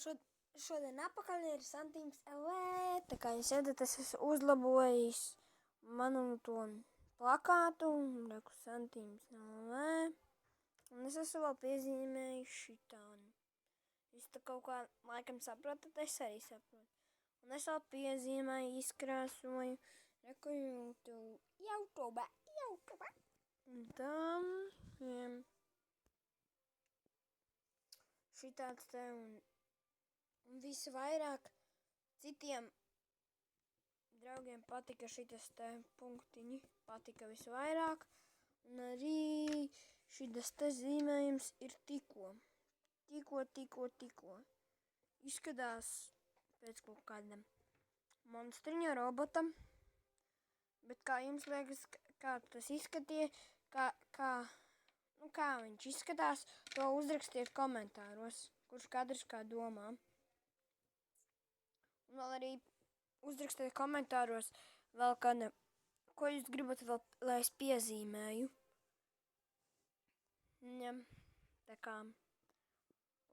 Šodien apakaļ ir Santīms LV, tā kā jūs redzat, es esmu uzlabojis manu to plakātu, reku Santīms LV, un es esmu vēl piezīmējis šitānu. Jūs tā kaut kā laikam saprotat, es arī saprotu. Un es vēl piezīmēju, izkrāsoju, reku YouTube. Un tam, šitāds te un visvairāk citiem draugiem patika šitas te punktiņi, patika visvairāk, un arī šitas te zīmējums ir tikko. Izskatās pēc kaut kādam monstriņa robota, bet kā jums liekas, kā tas izskatīja, kā viņš izskatās, to uzrakstiet komentāros, kurš katrs kā domā. Un vēl arī uzrakstiet komentāros vēl kāda, ko jūs gribat vēl, lai es piezīmēju. Ja, tā kā.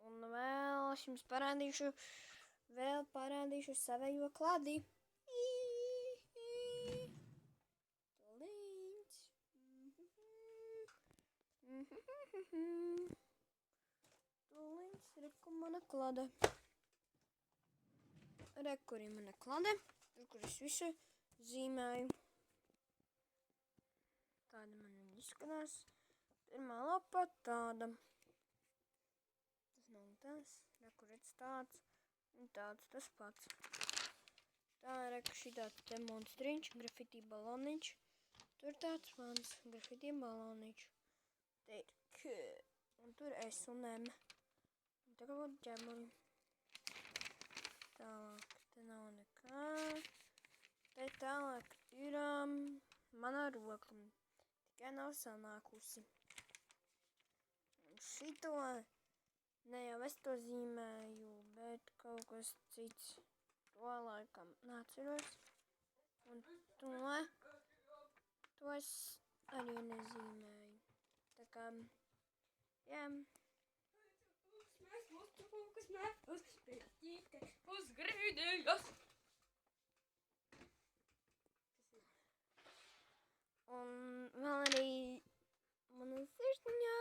Un vēl es jums parādīšu savējo kladi. Tūlīņs, reku mana klade. Reku arī mana klade, tur, kur es visu zīmēju. Tāda man viņa izskatās. Pirmā lapa tāda. Tas nav tas, reku redz tāds, un tāds tas pats. Tā reku šitāds te monstriņš, grafitī baloniņš. Tur tāds mans grafitī baloniņš. Te ir K, un tur S un M. Un tagad būtu ģemuļi. Tālāk, te nav nekā. Te tālāk ir mana roka. Tikai nav sanākusi. Un šito, ne jau es to zīmēju, bet kaut kas cits. To laikam neatceros. Un to es arī nezīmēju. Tā kā, jā. Un vēl arī mana sirsniņā.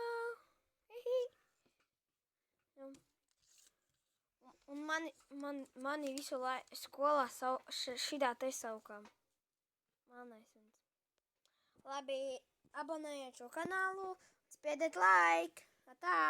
Un mani visu laiku skolā šitā te saukā. Melnais suns. Labi, abonējiet šo kanālu, spiediet like. Tā!